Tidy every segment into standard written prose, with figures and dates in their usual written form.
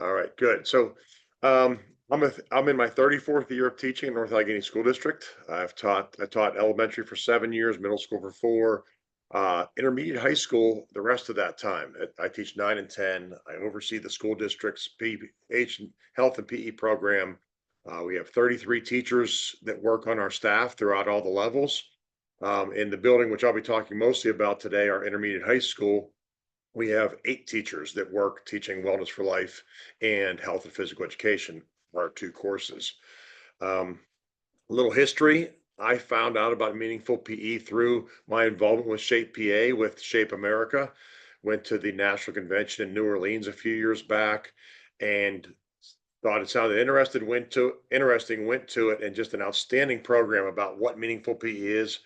All right, good. So, um, I'm in my 34th year of teaching in North Allegheny School District. I taught elementary for 7 years, middle school for four, intermediate high school the rest of that time. I teach 9 and 10. I oversee the school district's PH health and PE program. We have 33 teachers that work on our staff throughout all the levels. In the building, which I'll be talking mostly about today, our intermediate high school, we have 8 teachers that work teaching wellness for life and health and physical education, our two courses. Um, a little history. I found out about meaningful PE through my involvement with Shape PA with Shape America. Went to the national convention in New Orleans a few years back and thought it sounded interesting, went to it, and just an outstanding program about what meaningful PE is.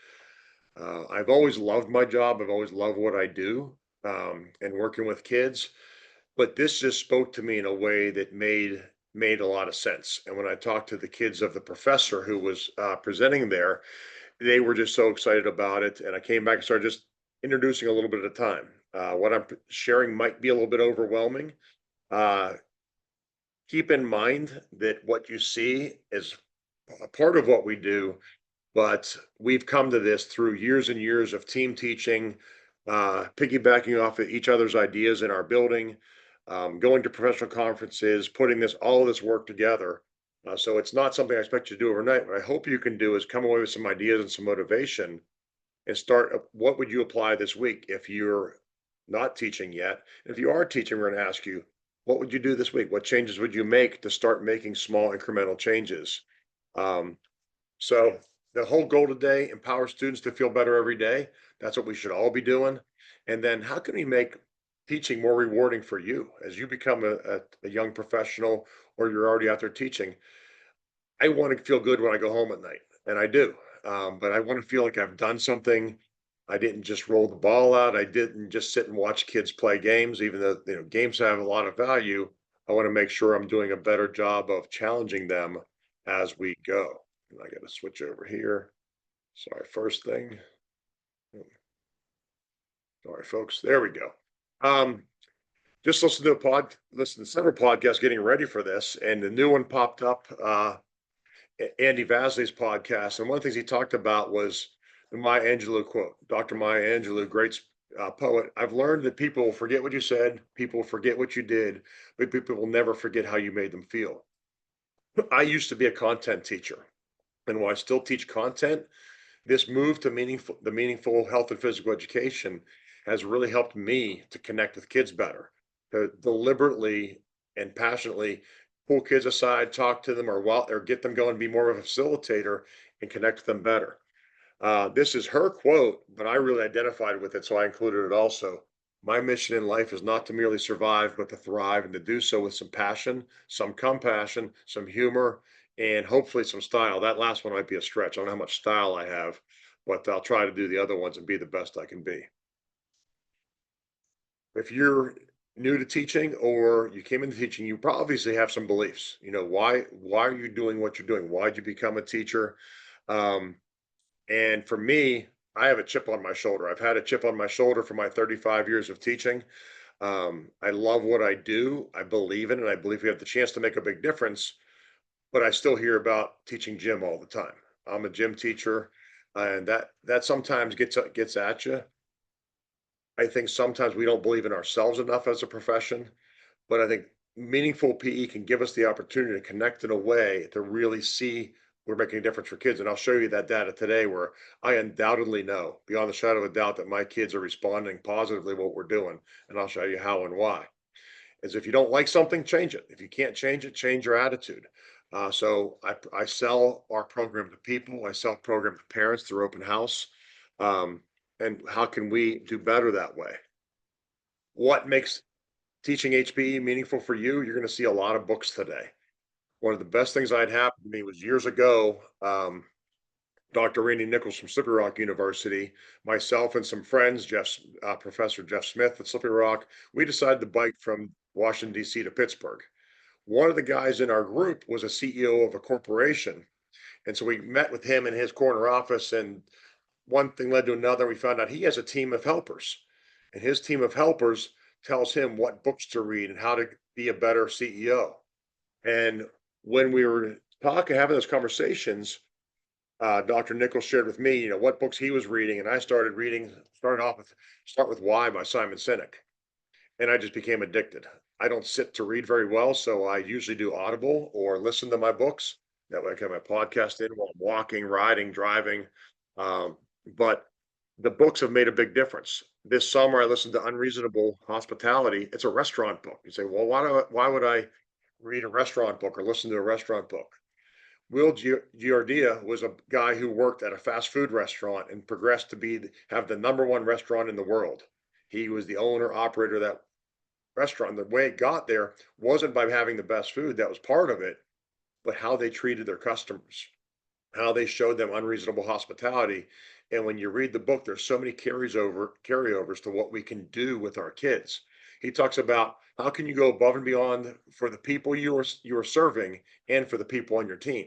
I've always loved my job. I've always loved what I do, and working with kids. But this just spoke to me in a way that made a lot of sense. And when I talked to the kids of the professor who was presenting there, they were just so excited about it. And I came back and started just introducing a little bit at a time. What I'm sharing might be a little bit overwhelming. Uh, Keep in mind that what you see is a part of what we do, but we've come to this through years and years of team teaching, piggybacking off of each other's ideas in our building, going to professional conferences, putting all of this work together. So it's not something I expect you to do overnight. What I hope you can do is come away with some ideas and some motivation and start. What would you apply this week if you're not teaching yet? If you are teaching, we're going to ask you, what would you do this week? What changes would you make to start making small incremental changes? Um, so the whole goal today, empower students to feel better every day. That's what we should all be doing. And then how can we make teaching more rewarding for you as you become a young professional or you're already out there teaching? I want to feel good when I go home at night, and I do. But I want to feel like I've done something. I didn't just roll the ball out. I didn't just sit and watch kids play games, even though games have a lot of value. I want to make sure I'm doing a better job of challenging them as we go. And I got to switch over here. Sorry, first thing. Sorry, folks. There we go. Um, just listen to several podcasts getting ready for this, and the new one popped up. Andy Vasley's podcast, and one of the things he talked about was the Maya Angelou quote. Dr. Maya Angelou, great poet. I've learned that people will forget what you said, people will forget what you did, but people will never forget how you made them feel. I used to be a content teacher, and while I still teach content, this move to meaningful health and physical education has really helped me to connect with kids better, to deliberately and passionately pull kids aside, talk to them, or get them going, be more of a facilitator and connect with them better. This is her quote, but I really identified with it, so I included it also. My mission in life is not to merely survive, but to thrive and to do so with some passion, some compassion, some humor, and hopefully some style. That last one might be a stretch. I don't know how much style I have, but I'll try to do the other ones and be the best I can be. If you're new to teaching or you came into teaching, you probably obviously have some beliefs. Why are you doing what you're doing? Why'd you become a teacher? Um, And for me, I have a chip on my shoulder. I've had a chip on my shoulder for my 35 years of teaching. I love what I do. I believe in it. I believe we have the chance to make a big difference, but I still hear about teaching gym all the time. I'm a gym teacher, and that sometimes gets at you. I think sometimes we don't believe in ourselves enough as a profession, but I think meaningful PE can give us the opportunity to connect in a way to really see we're making a difference for kids. And I'll show you that data today where I undoubtedly know beyond the shadow of a doubt that my kids are responding positively to what we're doing. And I'll show you how and why. Is if you don't like something, change it. If you can't change it, change your attitude. So I sell our program to people. I sell program to parents through open house. Um, and how can we do better that way? What makes teaching HPE meaningful for you? You're going to see a lot of books today. One of the best things I'd happened to me was years ago. Dr. Randy Nichols from Slippery Rock University, myself and some friends, Professor Jeff Smith at Slippery Rock, we decided to bike from Washington, D.C. to Pittsburgh. One of the guys in our group was a CEO of a corporation. And so we met with him in his corner office, and one thing led to another. We found out he has a team of helpers, and his team of helpers tells him what books to read and how to be a better CEO. And when we were talking, having those conversations, Dr. Nichols shared with me, what books he was reading, and I started reading. Started off with Start with Why by Simon Sinek, and I just became addicted. I don't sit to read very well, so I usually do Audible or listen to my books. That way, I can have my podcast in while I'm walking, riding, driving. Um, but the books have made a big difference. This summer, I listened to Unreasonable Hospitality. It's a restaurant book. You say, well, why would I read a restaurant book or listen to a restaurant book? Will Giardia was a guy who worked at a fast food restaurant and progressed to have the number one restaurant in the world. He was the owner operator of that restaurant. The way it got there wasn't by having the best food, that was part of it, but how they treated their customers, how they showed them unreasonable hospitality. And when you read the book, there's so many carryovers to what we can do with our kids. He talks about how can you go above and beyond for the people you are serving and for the people on your team.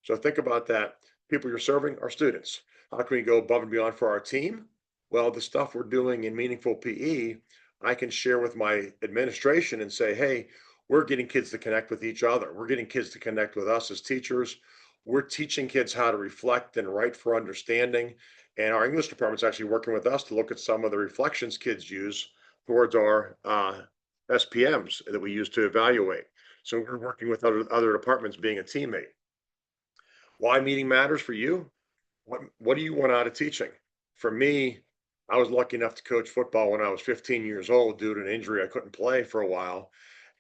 So think about that. People you're serving are students. How can we go above and beyond for our team? Well, the stuff we're doing in Meaningful PE, I can share with my administration and say, hey, we're getting kids to connect with each other. We're getting kids to connect with us as teachers. We're teaching kids how to reflect and write for understanding. And our English department's actually working with us to look at some of the reflections kids use towards our SPMs that we use to evaluate. So we're working with other departments being a teammate. Why meeting matters for you? What do you want out of teaching? For me, I was lucky enough to coach football when I was 15 years old due to an injury. I couldn't play for a while,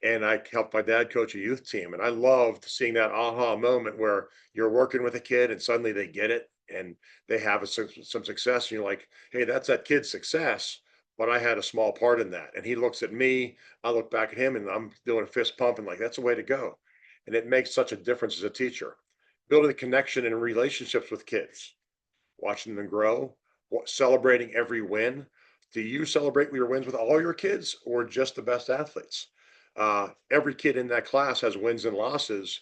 and I helped my dad coach a youth team. And I loved seeing that aha moment where you're working with a kid and suddenly they get it and they have some success. And you're like, hey, that's that kid's success, but I had a small part in that. And he looks at me, I look back at him, and I'm doing a fist pump and like, that's the way to go. And it makes such a difference as a teacher. Building a connection and relationships with kids, watching them grow, celebrating every win. Do you celebrate your wins with all your kids or just the best athletes? Every kid in that class has wins and losses.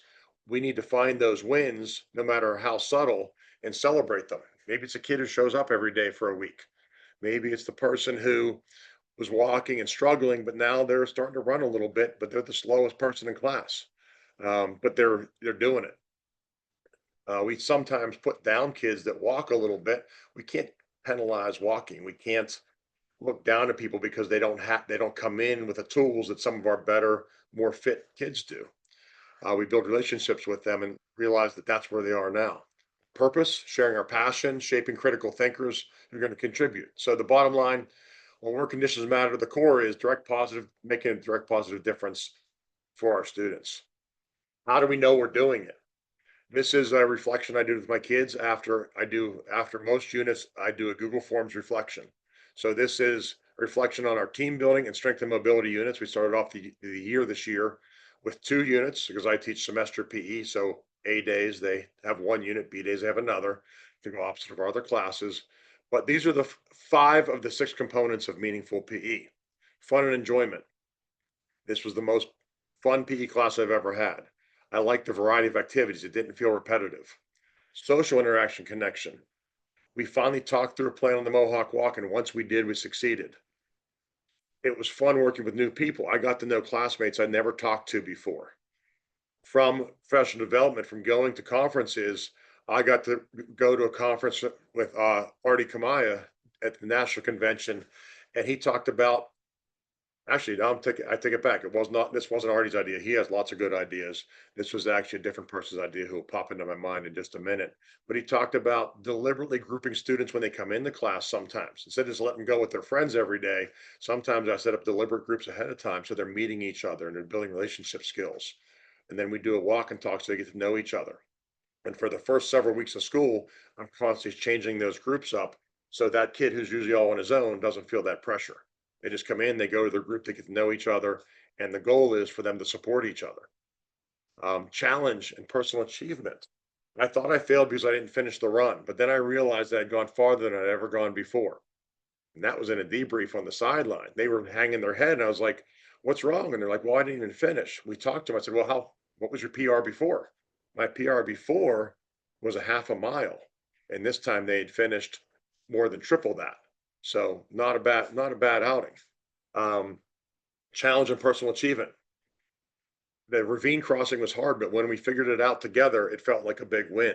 We need to find those wins, no matter how subtle, and celebrate them. Maybe it's a kid who shows up every day for a week. Maybe it's the person who was walking and struggling, but now they're starting to run a little bit, but they're the slowest person in class. But they're doing it. We sometimes put down kids that walk a little bit. We can't penalize walking. We can't look down at people because they don't come in with the tools that some of our better, more fit kids do. We build relationships with them and realize that that's where they are now. Purpose, sharing our passion, shaping critical thinkers who are going to contribute. So the bottom line, when work conditions matter, the core is making a direct positive difference for our students. How do we know we're doing it? This is a reflection I do with my kids after most units, I do a Google Forms reflection. So this is a reflection on our team building and strength and mobility units. We started off the year this year with 2 units because I teach semester PE. So A days, they have 1 unit, B days, they have another to go opposite of our other classes. But these are the 5 of the 6 components of meaningful PE. Fun and enjoyment. This was the most fun PE class I've ever had. I liked the variety of activities. It didn't feel repetitive. Social interaction connection. We finally talked through a plan on the Mohawk Walk, and once we did, we succeeded. It was fun working with new people. I got to know classmates I'd never talked to before. From professional development, from going to conferences, I got to go to a conference with Artie Kamaya at the national convention, and he talked about. Actually, no, I take it back. This wasn't Artie's idea. He has lots of good ideas. This was actually a different person's idea who will pop into my mind in just a minute. But he talked about deliberately grouping students when they come into class sometimes. Instead of just letting them go with their friends every day, sometimes I set up deliberate groups ahead of time so they're meeting each other and they're building relationship skills. And then we do a walk and talk so they get to know each other. And for the first several weeks of school, I'm constantly changing those groups up so that kid who's usually all on his own doesn't feel that pressure. They just come in, they go to their group, they get to know each other, and the goal is for them to support each other. Challenge and personal achievement. I thought I failed because I didn't finish the run, but then I realized that I'd gone farther than I'd ever gone before. And that was in a debrief on the sideline. They were hanging their head, and I was like, "What's wrong?" And they're like, "Well, I didn't even finish." We talked to them. I said, "Well, what was your PR before?" My PR before was a half a mile, and this time they had finished more than triple that. So not a bad outing. Um, challenge and personal achievement. The ravine crossing was hard, but when we figured it out together, it felt like a big win.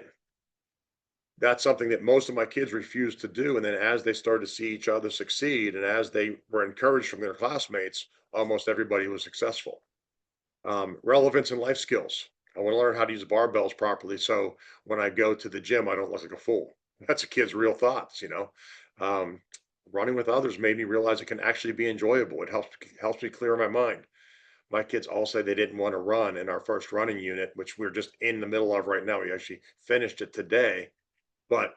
That's something that most of my kids refused to do. And then as they started to see each other succeed and as they were encouraged from their classmates, almost everybody was successful. Relevance and life skills. I want to learn how to use barbells properly. So when I go to the gym, I don't look like a fool. That's a kid's real thoughts. Um, Running with others made me realize it can actually be enjoyable. It helps me clear my mind. My kids all say they didn't want to run in our first running unit, which we're just in the middle of right now. We actually finished it today, but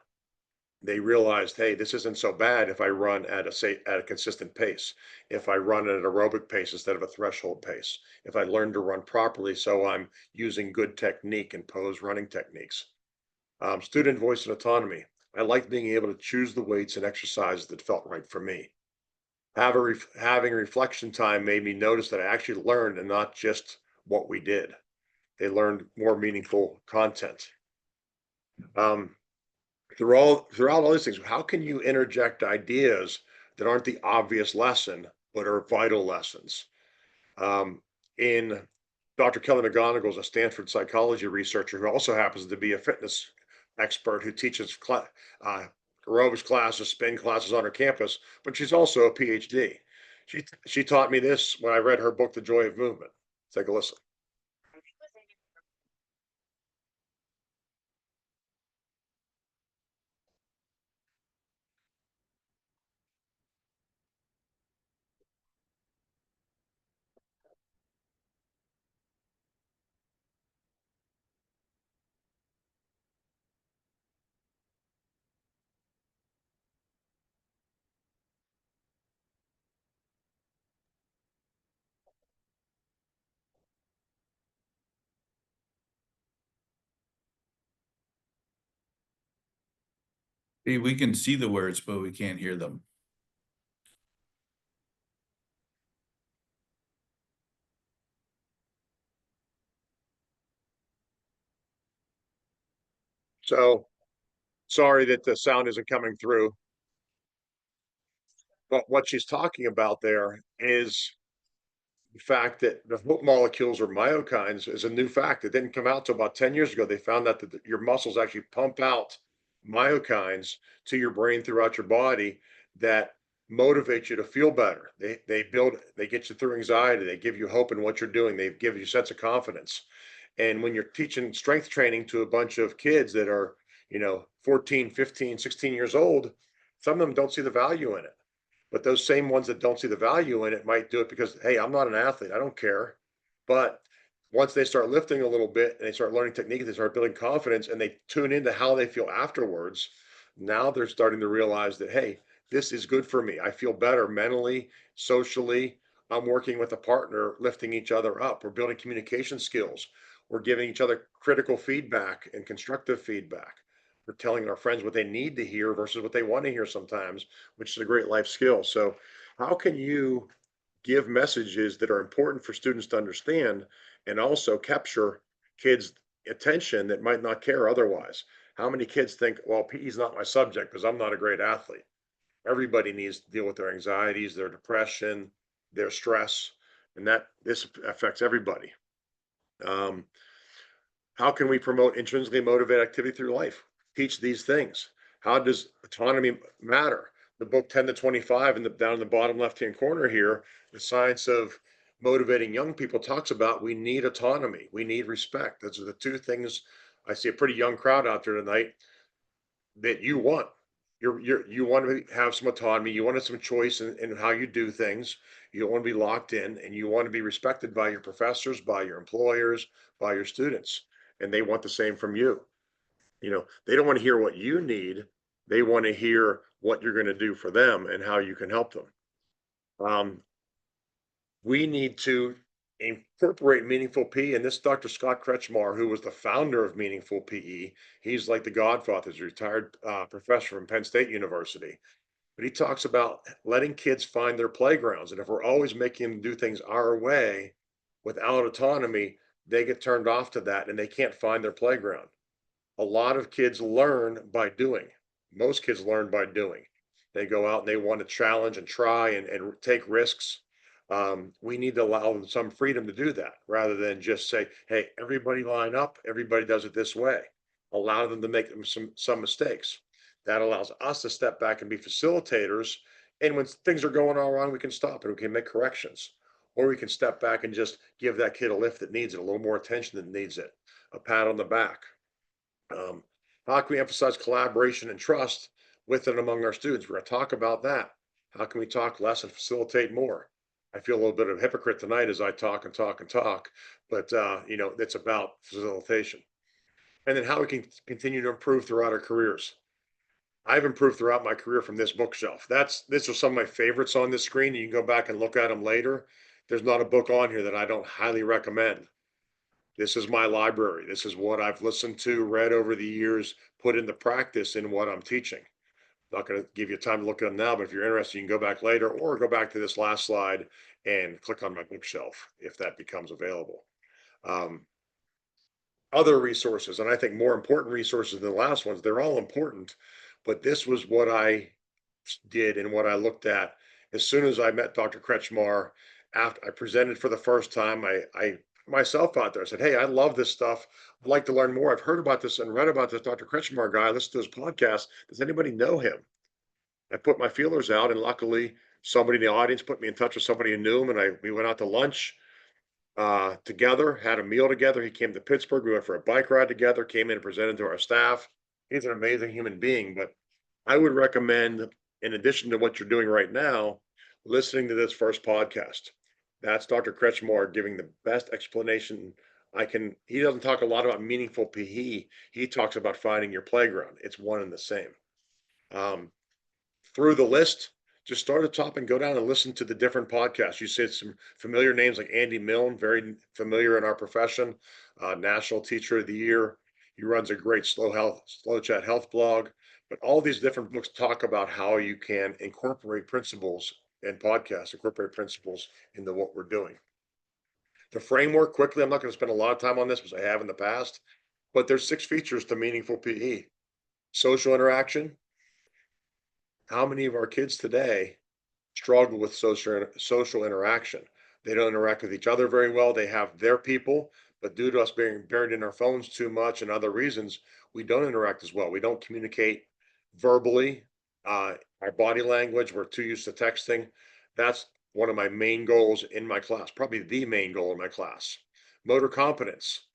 they realized, hey, this isn't so bad if I run at a consistent pace. If I run at an aerobic pace instead of a threshold pace. If I learn to run properly, so I'm using good technique and pose running techniques. Student voice and autonomy. I like being able to choose the weights and exercises that felt right for me. Having reflection time made me notice that I actually learned and not just what we did. They learned more meaningful content. Um, throughout all these things, how can you interject ideas that aren't the obvious lesson, but are vital lessons? In Dr. Kelly McGonigal's a Stanford psychology researcher who also happens to be a fitness expert who teaches uh, aerobics classes, spin classes on her campus, but she's also a PhD. She taught me this when I read her book, The Joy of Movement. Take a listen. Hey, we can see the words, but we can't hear them. So sorry that the sound isn't coming through, but what she's talking about there is the fact that the hook molecules or myokines is a new fact. It didn't come out till about 10 years ago. They found out that your muscles actually pump out myokines to your brain throughout your body that motivate you to feel better. They get you through anxiety. They give you hope in what you're doing. They give you a sense of confidence. And when you're teaching strength training to a bunch of kids that are, 14, 15, 16 years old, some of them don't see the value in it. But those same ones that don't see the value in it might do it because, hey, I'm not an athlete. I don't care. But once they start lifting a little bit and they start learning technique, they start building confidence and they tune into how they feel afterwards. Now they're starting to realize that, hey, this is good for me. I feel better mentally, socially. I'm working with a partner, lifting each other up. We're building communication skills. We're giving each other critical feedback and constructive feedback. We're telling our friends what they need to hear versus what they want to hear sometimes, which is a great life skill. So, how can you give messages that are important for students to understand and also capture kids' attention that might not care otherwise? How many kids think, well, PE is not my subject because I'm not a great athlete? Everybody needs to deal with their anxieties, their depression, their stress, and that this affects everybody. Um, how can we promote intrinsically motivated activity through life? Teach these things. How does autonomy matter? The book 10 to 25 down in the bottom left-hand corner here, the science of motivating young people talks about we need autonomy. We need respect. Those are the two things. I see a pretty young crowd out there tonight that you want. You want to have some autonomy. You want some choice in how you do things. You don't want to be locked in, and you want to be respected by your professors, by your employers, by your students, and they want the same from you. They don't want to hear what you need. They want to hear what you're going to do for them and how you can help them. Um, we need to incorporate meaningful PE. And this Dr. Scott Kretschmar, who was the founder of Meaningful PE, he's like the godfather. He's a retired professor from Penn State University. But he talks about letting kids find their playgrounds. And if we're always making them do things our way without autonomy, they get turned off to that and they can't find their playground. A lot of kids learn by doing. Most kids learn by doing. They go out and they want to challenge and try and take risks. We need to allow them some freedom to do that rather than just say, hey, everybody line up, everybody does it this way. Allow them to make them some mistakes. That allows us to step back and be facilitators. And when things are going all wrong, we can stop and we can make corrections. Or we can step back and just give that kid a lift that needs it, a little more attention that needs it, a pat on the back. Um, how can we emphasize collaboration and trust with and among our students? We're going to talk about that. How can we talk less and facilitate more? I feel a little bit of a hypocrite tonight as I talk and talk and talk, but it's about facilitation. And then how we can continue to improve throughout our careers. I've improved throughout my career from this bookshelf. These are some of my favorites on this screen. You can go back and look at them later. There's not a book on here that I don't highly recommend. This is my library. This is what I've listened to, read over the years, put into practice in what I'm teaching. Not going to give you time to look at them now, but if you're interested, you can go back later or go back to this last slide and click on my bookshelf if that becomes available. Um, Other resources, and I think more important resources than the last ones, they're all important, but this was what I did and what I looked at as soon as I met Dr. Kretschmar. After I presented for the first time, I myself out there. I said, "Hey, I love this stuff. I'd like to learn more. I've heard about this and read about this Dr. Kretschmar guy. Listen to his podcast. Does anybody know him?" I put my feelers out, and luckily, somebody in the audience put me in touch with somebody who knew him, and we went out to lunch together, had a meal together. He came to Pittsburgh. We went for a bike ride together. Came in and presented to our staff. He's an amazing human being, but I would recommend, in addition to what you're doing right now, listening to this first podcast. That's Dr. Kretschmar giving the best explanation I can. He doesn't talk a lot about meaningful PE. He talks about finding your playground. It's one and the same. Um, Through the list, just start at the top and go down and listen to the different podcasts. You said some familiar names like Andy Milne, very familiar in our profession, National Teacher of the Year. He runs a great slow chat health blog. But all these different books talk about how you can incorporate principles and podcasts, incorporate principles into what we're doing. The framework, quickly, I'm not going to spend a lot of time on this because I have in the past, but there's 6 features to meaningful PE. Social interaction. How many of our kids today struggle with social interaction? They don't interact with each other very well. They have their people, but due to us being buried in our phones too much and other reasons, we don't interact as well. We don't communicate verbally. Our body language, we're too used to texting. That's one of my main goals in my class, probably the main goal in my class. Motor competence.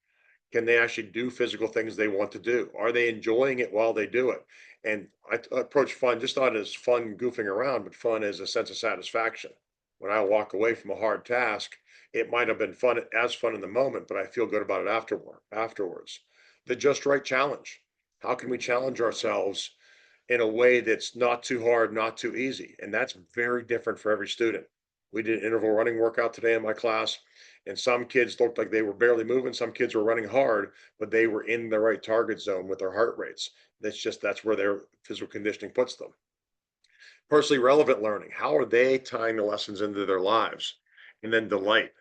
Can they actually do physical things they want to do? Are they enjoying it while they do it? And approach fun just not as fun goofing around, but fun as a sense of satisfaction. When I walk away from a hard task, it might have been fun as fun in the moment, but I feel good about it afterwards. The just right challenge. How can we challenge ourselves in a way that's not too hard, not too easy? And that's very different for every student. We did an interval running workout today in my class, and some kids looked like they were barely moving. Some kids were running hard, but they were in the right target zone with their heart rates. That's where their physical conditioning puts them. Personally relevant learning. How are they tying the lessons into their lives? And then delight.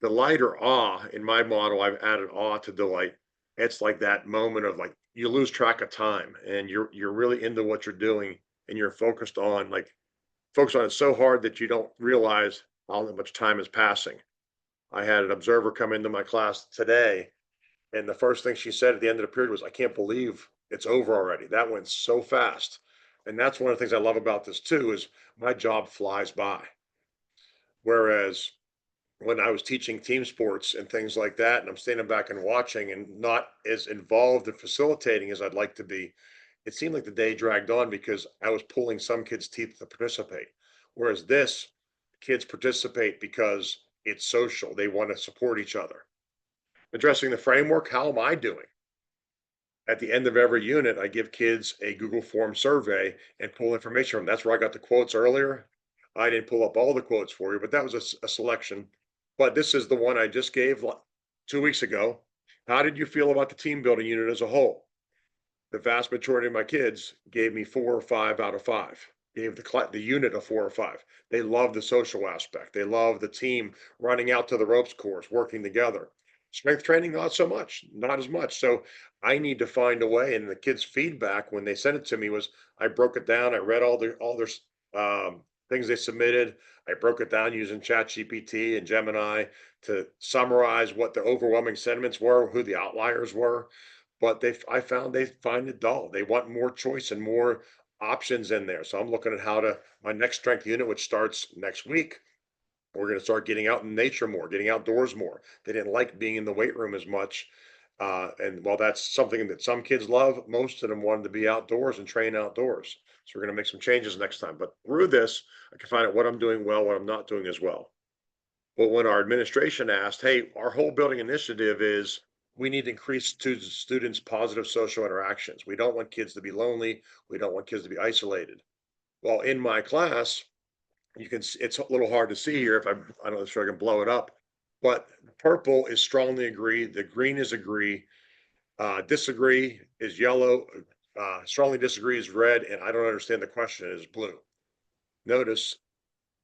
Delight or awe. In my model, I've added awe to delight. It's like that moment of like you lose track of time and you're really into what you're doing and you're focused on it so hard that you don't realize how much time is passing. I had an observer come into my class today, and the first thing she said at the end of the period was, "I can't believe it's over already. That went so fast." And that's one of the things I love about this too, is my job flies by. Whereas when I was teaching team sports and things like that, and I'm standing back and watching and not as involved in facilitating as I'd like to be, it seemed like the day dragged on because I was pulling some kids' teeth to participate. Whereas this, kids participate because it's social. They want to support each other. Addressing the framework, how am I doing? At the end of every unit, I give kids a Google Form survey and pull information from. That's where I got the quotes earlier. I didn't pull up all the quotes for you, but that was a selection. But this is the one I just gave 2 weeks ago. How did you feel about the team building unit as a whole? The vast majority of my kids gave me 4 or 5 out of 5. Gave the unit a 4 or 5. They love the social aspect. They love the team running out to the ropes course, working together. Strength training, not so much, not as much. So I need to find a way. And the kids' feedback when they sent it to me was, I broke it down. I read all their things they submitted. I broke it down using ChatGPT and Gemini to summarize what the overwhelming sentiments were, who the outliers were. But I found they find it dull. They want more choice and more options in there. So I'm looking at how to my next strength unit, which starts next week. We're going to start getting out in nature more, getting outdoors more. They didn't like being in the weight room as much. And while that's something that some kids love, most of them wanted to be outdoors and train outdoors. So we're going to make some changes next time. But through this, I can find out what I'm doing well, what I'm not doing as well. But when our administration asked, hey, our whole building initiative is we need to increase students' positive social interactions. We don't want kids to be lonely. We don't want kids to be isolated. Well, in my class, it's a little hard to see here if I don't know if I can blow it up, but purple is strongly agree, the green is agree, disagree is yellow, strongly disagree is red, and I don't understand the question is blue. Notice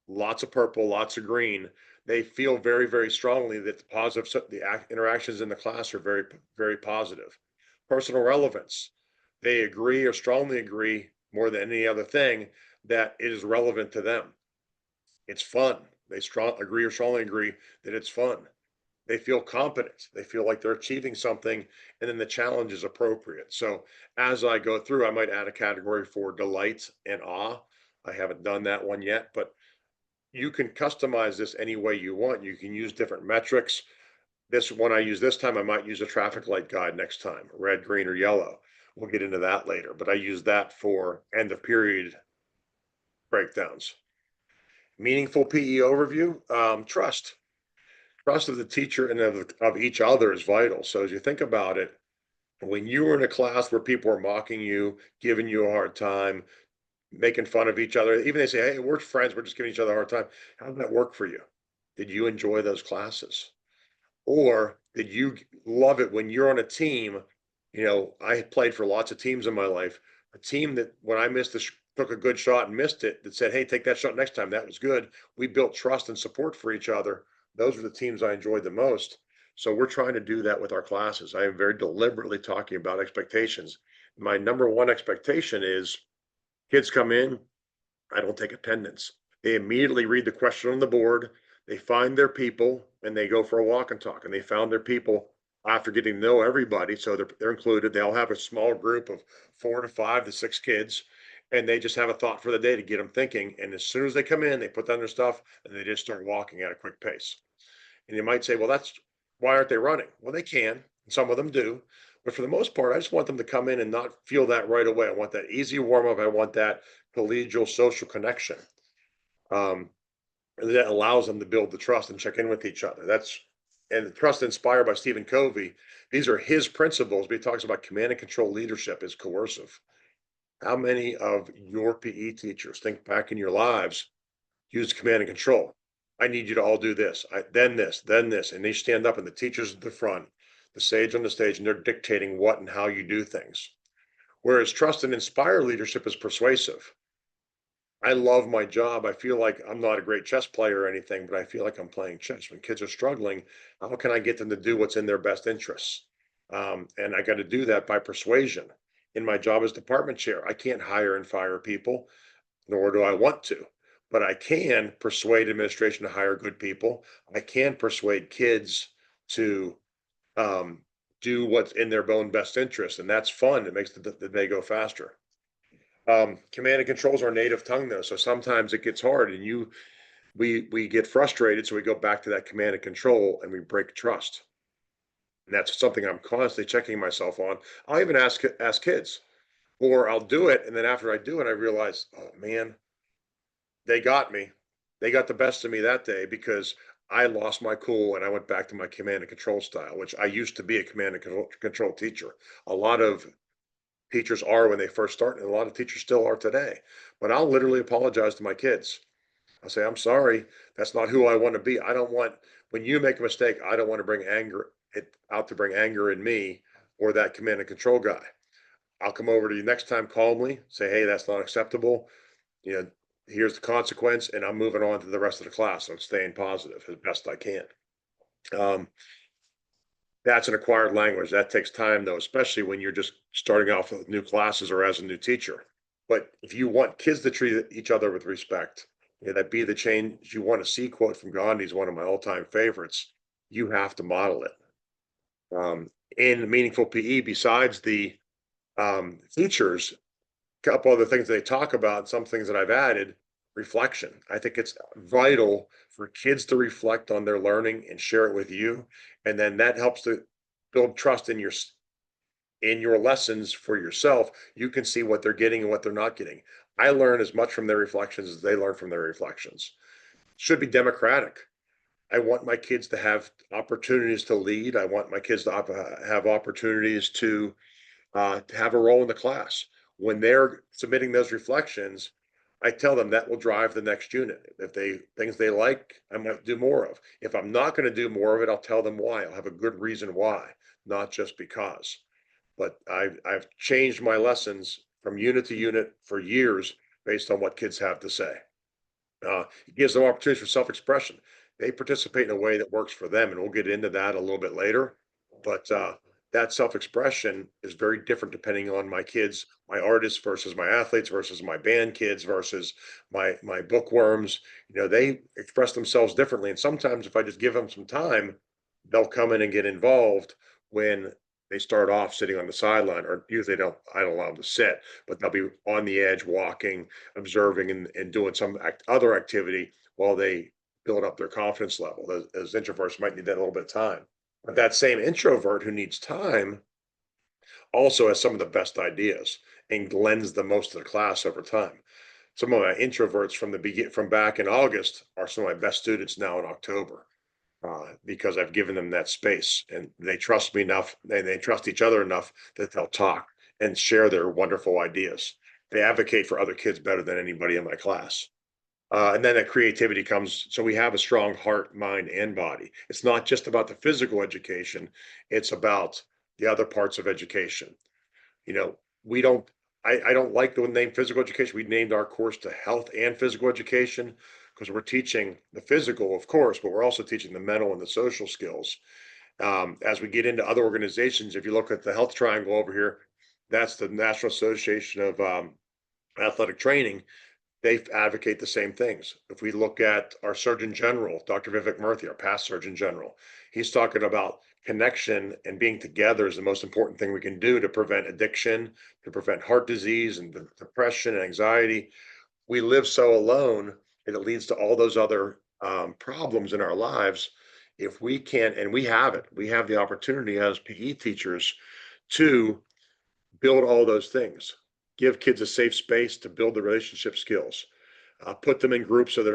lots of purple, lots of green. They feel very, very strongly that the interactions in the class are very, very positive. Personal relevance. They agree or strongly agree more than any other thing that it is relevant to them. It's fun. They strongly agree that it's fun. They feel competent. They feel like they're achieving something, and then the challenge is appropriate. So as I go through, I might add a category for delight and awe. I haven't done that one yet, but you can customize this any way you want. You can use different metrics. This one I use this time, I might use a traffic light guide next time, red, green, or yellow. We'll get into that later, but I use that for end of period breakdowns. Meaningful PE overview, trust. Trust of the teacher and of each other is vital. So as you think about it, when you were in a class where people are mocking you, giving you a hard time, making fun of each other, even they say, hey, we're friends, we're just giving each other a hard time. How did that work for you? Did you enjoy those classes? Or did you love it when you're on a team? You know, I played for lots of teams in my life. A team that when I took a good shot and missed it, that said, hey, take that shot next time. That was good. We built trust and support for each other. Those are the teams I enjoyed the most. So we're trying to do that with our classes. I am very deliberately talking about expectations. My number one expectation is kids come in, I don't take attendance. They immediately read the question on the board, they find their people, and they go for a walk and talk. And they found their people after getting to know everybody. So they're included. They all have a small group of 4 to 5 to 6 kids, and they just have a thought for the day to get them thinking. And as soon as they come in, they put down their stuff and they just start walking at a quick pace. And you might say, well, that's why aren't they running? Well, they can. Some of them do. But for the most part, I just want them to come in and not feel that right away. I want that easy warm up. I want that collegial social connection. Um, and that allows them to build the trust and check in with each other. And the trust inspired by Stephen Covey. These are his principles. But he talks about command and control leadership is coercive. How many of your PE teachers think back in your lives use command and control? I need you to all do this, then this, then this. And they stand up and the teacher's at the front, the sage on the stage, and they're dictating what and how you do things. Whereas trust and inspire leadership is persuasive. I love my job. I feel like I'm not a great chess player or anything, but I feel like I'm playing chess. When kids are struggling, how can I get them to do what's in their best interests? And I got to do that by persuasion. In my job as department chair, I can't hire and fire people, nor do I want to. But I can persuade administration to hire good people. I can persuade kids to um, do what's in their own best interest, and that's fun. It makes the day go faster. Command and control is our native tongue though, so sometimes it gets hard and we get frustrated, so we go back to that command and control and we break trust. And that's something I'm constantly checking myself on. I'll even ask kids, or I'll do it, and then after I do it, I realize, oh man, they got me. They got the best of me that day because I lost my cool and I went back to my command and control style, which I used to be a command and control teacher. A lot of teachers are when they first start, and a lot of teachers still are today. But I'll literally apologize to my kids. I say, I'm sorry, that's not who I want to be. I don't want when you make a mistake, I don't want to bring out to bring anger in me or that command and control guy. I'll come over to you next time calmly, say, hey, that's not acceptable. You know, here's the consequence, and I'm moving on to the rest of the class. So I'm staying positive as best I can. Um, That's an acquired language. That takes time though, especially when you're just starting off with new classes or as a new teacher. But if you want kids to treat each other with respect, that be the change you want to see quote from Gandhi is one of my all-time favorites. You have to model it. In meaningful PE, besides the features, a couple other things they talk about, some things that I've added, reflection. I think it's vital for kids to reflect on their learning and share it with you. And then that helps to build trust in your lessons for yourself. You can see what they're getting and what they're not getting. I learn as much from their reflections as they learn from their reflections. Should be democratic. I want my kids to have opportunities to lead. I want my kids to have opportunities to have a role in the class. When they're submitting those reflections, I tell them that will drive the next unit. If they things they like, I might do more of. If I'm not going to do more of it, I'll tell them why. I'll have a good reason why, not just because. But I've changed my lessons from unit to unit for years based on what kids have to say. It gives them opportunities for self-expression. They participate in a way that works for them, and we'll get into that a little bit later. But that self-expression is very different depending on my kids, my artists versus my athletes versus my band kids versus my bookworms. They express themselves differently. And sometimes if I just give them some time, they'll come in and get involved when they start off sitting on the sideline, or usually I don't allow them to sit, but they'll be on the edge, walking, observing, and doing some other activity while they build up their confidence level. As introverts might need that a little bit of time. But that same introvert who needs time also has some of the best ideas and lends the most to the class over time. Some of my introverts from back in August are some of my best students now in October, because I've given them that space and they trust me enough and they trust each other enough that they'll talk and share their wonderful ideas. They advocate for other kids better than anybody in my class. And then that creativity comes. So we have a strong heart, mind, and body. It's not just about the physical education, it's about the other parts of education. You know, we don't, I don't like the name physical education. We named our course to health and physical education because we're teaching the physical, of course, but we're also teaching the mental and the social skills. As we get into other organizations, if you look at the health triangle over here, that's the National Association of Athletic Training. They advocate the same things. If we look at our Surgeon General, Dr. Vivek Murthy, our past Surgeon General, he's talking about connection and being together is the most important thing we can do to prevent addiction, to prevent heart disease and depression and anxiety. We live so alone, and it leads to all those other problems in our lives. If we can, and we have it, we have the opportunity as PE teachers to build all those things, give kids a safe space to build the relationship skills, put them in groups so they're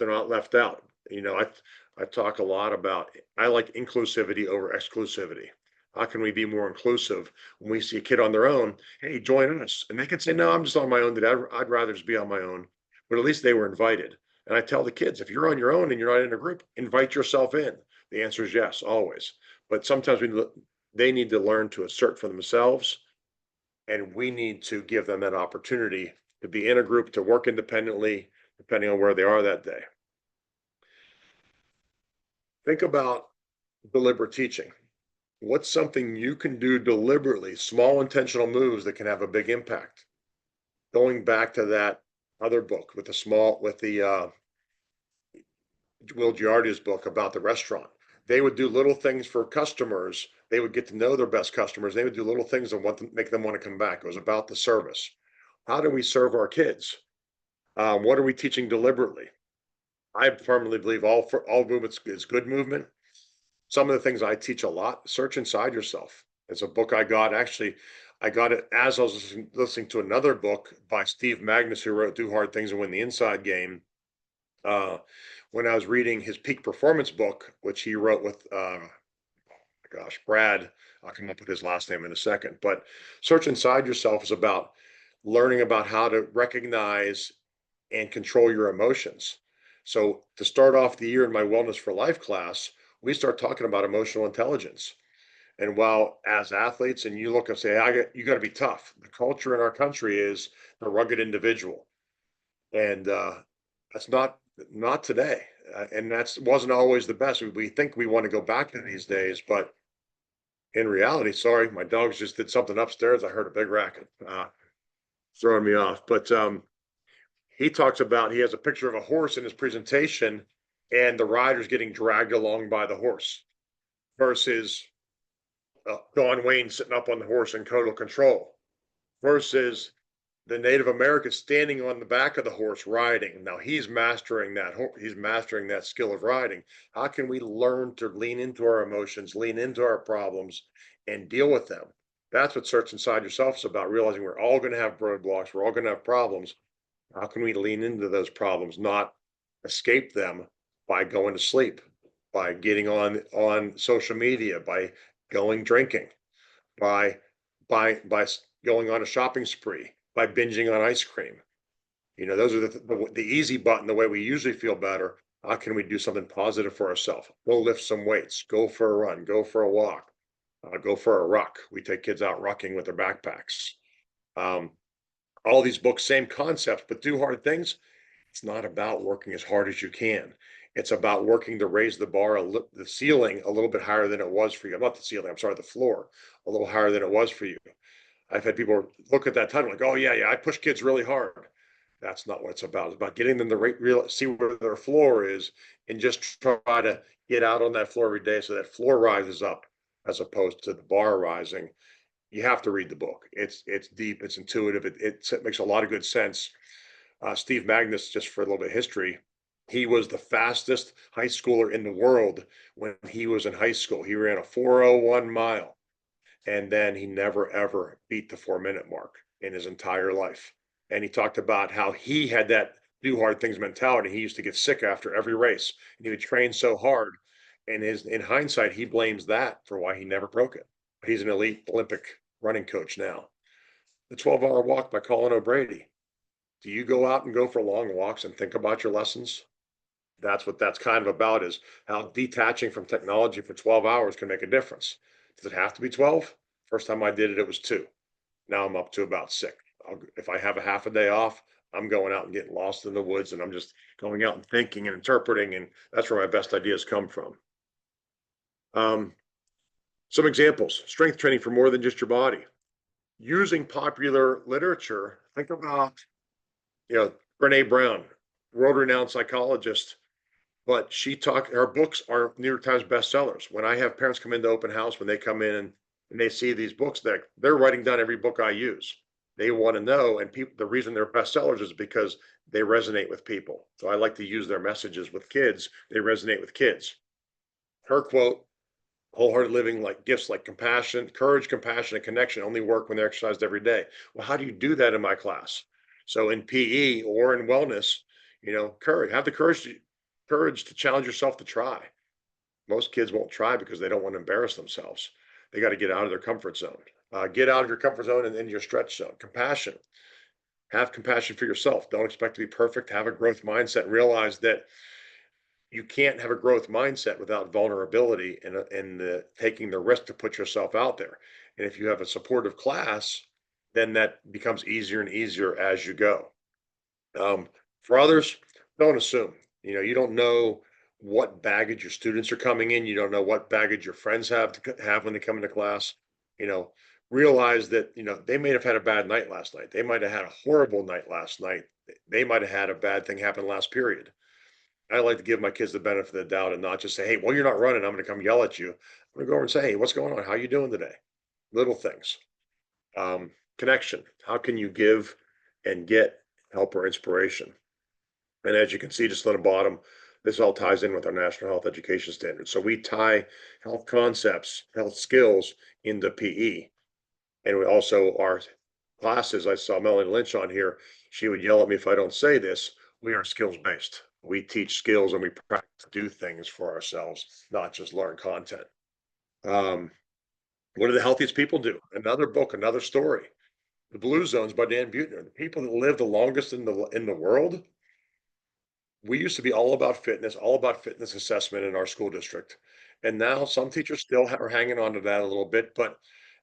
not left out. I talk a lot about, I like inclusivity over exclusivity. How can we be more inclusive when we see a kid on their own? Hey, join us. And they can say, no, I'm just on my own today. I'd rather just be on my own. But at least they were invited. And I tell the kids, if you're on your own and you're not in a group, invite yourself in. The answer is yes, always. But sometimes they need to learn to assert for themselves, and we need to give them that opportunity to be in a group, to work independently, depending on where they are that day. Think about deliberate teaching. What's something you can do deliberately, small intentional moves that can have a big impact? Going back to that other book with the Will Giardia's book about the restaurant. They would do little things for customers. They would get to know their best customers. They would do little things that make them want to come back. It was about the service. How do we serve our kids? What are we teaching deliberately? I firmly believe all movement is good movement. Some of the things I teach a lot, search inside yourself. It's a book I got it as I was listening to another book by Steve Magnus, who wrote Do Hard Things and Win the Inside Game. When I was reading his peak performance book, which he wrote with, Brad, I'll come up with his last name in a second, but search inside yourself is about learning about how to recognize and control your emotions. So to start off the year in my Wellness for Life class, we start talking about emotional intelligence. And while as athletes, and you look and say, you got to be tough. The culture in our country is the rugged individual, and that's not today. And that's wasn't always the best. We think we want to go back to these days, but in reality, sorry, my dogs just did something upstairs. I heard a big racket, throwing me off. But he talks about, he has a picture of a horse in his presentation and the rider's getting dragged along by the horse versus Don Wayne sitting up on the horse in total control versus the Native American standing on the back of the horse riding. Now he's mastering that. He's mastering that skill of riding. How can we learn to lean into our emotions, lean into our problems, and deal with them? That's what Search Inside Yourself is about. Realizing we're all going to have roadblocks. We're all going to have problems. How can we lean into those problems, not escape them by going to sleep, by getting on social media, by going drinking, by by going on a shopping spree, by binging on ice cream. You know, those are the easy button, the way we usually feel better. How can we do something positive for ourselves? Go lift some weights, go for a run, go for a walk, go for a ruck. We take kids out rucking with their backpacks. Um, all these books, same concepts, but do hard things. It's not about working as hard as you can. It's about working to raise the bar, the ceiling a little bit higher than it was for you. Not the ceiling, I'm sorry, the floor a little higher than it was for you. I've had people look at that title like, oh yeah, I push kids really hard. That's not what it's about. It's about getting them to see where their floor is and just try to get out on that floor every day so that floor rises up as opposed to the bar rising. You have to read the book. It's deep, it's intuitive, it makes a lot of good sense. Steve Magnus, just for a little bit of history, he was the fastest high schooler in the world when he was in high school. He ran a 4:01 mile, and then he never ever beat the 4-minute mark in his entire life. And he talked about how he had that do hard things mentality. He used to get sick after every race, and he would train so hard. And in hindsight, he blames that for why he never broke it. He's an elite Olympic running coach now. The 12-hour walk by Colin O'Brady. Do you go out and go for long walks and think about your lessons? That's what that's kind of about, is how detaching from technology for 12 hours can make a difference. Does it have to be 12? First time I did it, it was 2. Now I'm up to about 6. If I have a half a day off, I'm going out and getting lost in the woods, and I'm just going out and thinking and interpreting, and that's where my best ideas come from. Some examples: strength training for more than just your body. Using popular literature, think about, Brene Brown, world-renowned psychologist, but her books are New York Times bestsellers. When I have parents come into open house, when they come in and they see these books, they're writing down every book I use. They want to know, and the reason they're bestsellers is because they resonate with people. So I like to use their messages with kids. They resonate with kids. Her quote: wholehearted living, like gifts like compassion, courage, compassion, and connection only work when they're exercised every day. Well, how do you do that in my class? So in PE or in wellness, courage, have the courage to challenge yourself to try. Most kids won't try because they don't want to embarrass themselves. They got to get out of their comfort zone. Get out of your comfort zone and into your stretch zone. Compassion. Have compassion for yourself. Don't expect to be perfect. Have a growth mindset. Realize that you can't have a growth mindset without vulnerability and taking the risk to put yourself out there. And if you have a supportive class, then that becomes easier and easier as you go. For others, don't assume. You don't know what baggage your students are coming in. You don't know what baggage your friends have when they come into class. You know, realize that they may have had a bad night last night. They might have had a horrible night last night. They might have had a bad thing happen last period. I like to give my kids the benefit of the doubt and not just say, "Hey, well, you're not running. I'm going to come yell at you." I'm going to go over and say, "Hey, what's going on? How you doing today?" Little things. Connection. How can you give and get help or inspiration? And as you can see, just on the bottom, this all ties in with our national health education standards. So we tie health concepts, health skills into PE. And we also, our classes, I saw Melanie Lynch on here. She would yell at me if I don't say this. We are skills based. We teach skills and we practice to do things for ourselves, not just learn content. What do the healthiest people do? Another book, another story. The Blue Zones by Dan Buettner. The people that live the longest in the world. We used to be all about fitness assessment in our school district. And now some teachers still are hanging on to that a little bit. But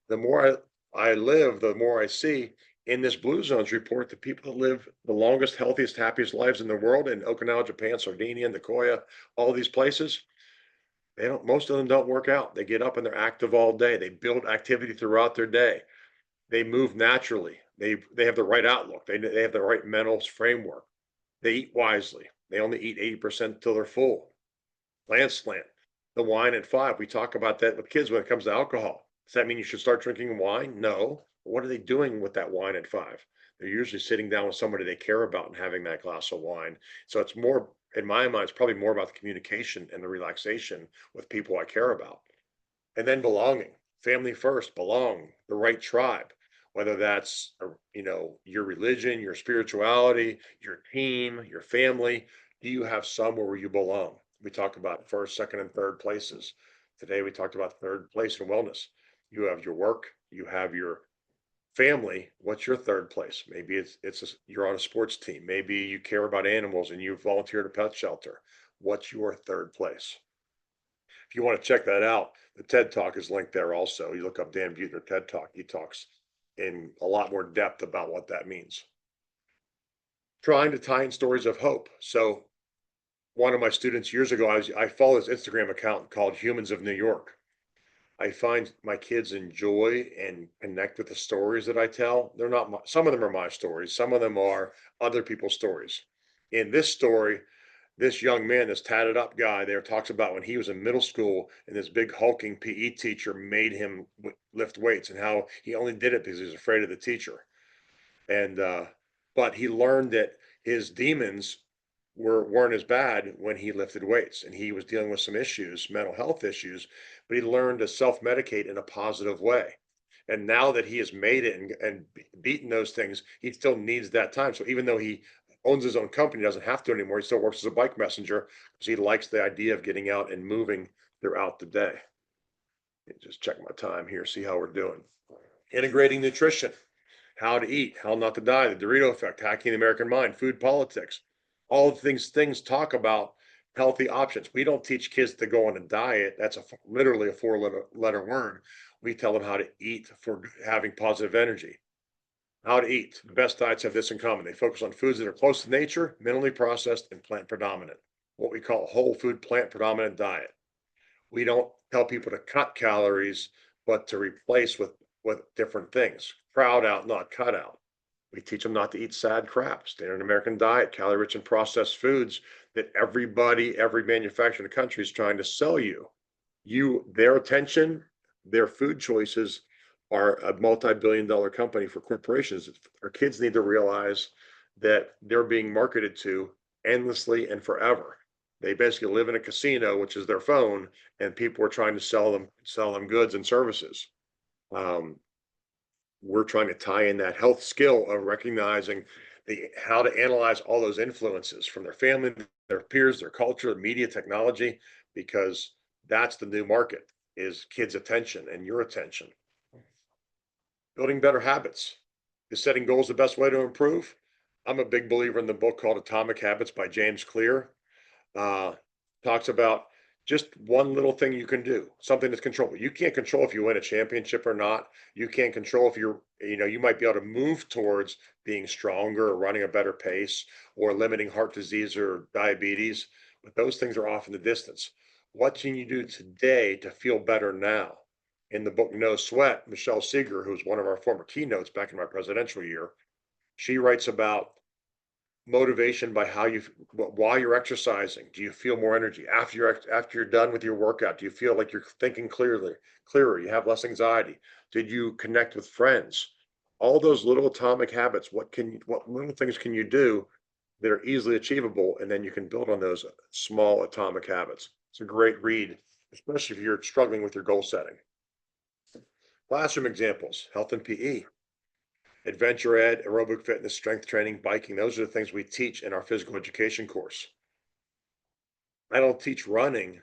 the more I live, the more I see in this Blue Zones report, the people that live the longest, healthiest, happiest lives in the world in Okinawa, Japan, Sardinia, Nicoya, all these places, most of them don't work out. They get up and they're active all day. They build activity throughout their day. They move naturally. They have the right outlook. They have the right mental framework. They eat wisely. They only eat 80% until they're full. Lance slant, the wine at 5. We talk about that with kids when it comes to alcohol. Does that mean you should start drinking wine? No. What are they doing with that wine at 5? They're usually sitting down with somebody they care about and having that glass of wine. So it's more, in my mind, it's probably more about the communication and the relaxation with people I care about. And then belonging, family first, belong, the right tribe, whether that's, your religion, your spirituality, your team, your family. Do you have somewhere where you belong? We talk about first, second, and third places. Today, we talked about third place in wellness. You have your work, you have your family. What's your third place? Maybe you're on a sports team. Maybe you care about animals and you volunteer at a pet shelter. What's your third place? If you want to check that out, the TED Talk is linked there also. You look up Dan Buettner TED Talk. He talks in a lot more depth about what that means. Trying to tie in stories of hope. So one of my students years ago, I follow his Instagram account called Humans of New York. I find my kids enjoy and connect with the stories that I tell. They're not some of them are my stories, some of them are other people's stories. In this story, this young man, this tatted up guy there talks about when he was in middle school and this big hulking PE teacher made him lift weights and how he only did it because he was afraid of the teacher. And but he learned that his demons weren't as bad when he lifted weights and he was dealing with some issues, mental health issues, but he learned to self-medicate in a positive way. And now that he has made it and beaten those things, he still needs that time. So even though he owns his own company, doesn't have to anymore, he still works as a bike messenger because he likes the idea of getting out and moving throughout the day. Just check my time here, see how we're doing. Integrating nutrition, how to eat, how not to die, the Dorito effect, hacking the American mind, food politics, all the things talk about healthy options. We don't teach kids to go on a diet. That's literally a four letter word. We tell them how to eat for having positive energy. How to eat. The best diets have this in common. They focus on foods that are close to nature, minimally processed, and plant predominant. What we call a whole food plant predominant diet. We don't tell people to cut calories, but to replace with different things. Crowd out, not cut out. We teach them not to eat sad crap, standard American diet, calorie rich and processed foods that everybody, every manufacturer in the country is trying to sell you. Their attention, their food choices are a multi-billion-dollar company for corporations. Our kids need to realize that they're being marketed to endlessly and forever. They basically live in a casino, which is their phone, and people are trying to sell them goods and services. Um, we're trying to tie in that health skill of recognizing how to analyze all those influences from their family, their peers, their culture, media, technology, because that's the new market is kids' attention and your attention. Building better habits. Is setting goals the best way to improve? I'm a big believer in the book called Atomic Habits by James Clear. uh, Talks about just one little thing you can do, something that's controllable. You can't control if you win a championship or not. You can't control if you might be able to move towards being stronger or running a better pace or limiting heart disease or diabetes, but those things are off in the distance. What can you do today to feel better now? In the book No Sweat, Michelle Seeger, who's one of our former keynotes back in my presidential year, she writes about motivation by while you're exercising. Do you feel more energy after you're done with your workout? Do you feel like you're thinking clearer? You have less anxiety? Did you connect with friends? All those little atomic habits. What little things can you do that are easily achievable, and then you can build on those small atomic habits. It's a great read, especially if you're struggling with your goal setting. Classroom examples: health and PE, adventure ed, aerobic fitness, strength training, biking. Those are the things we teach in our physical education course. I don't teach running.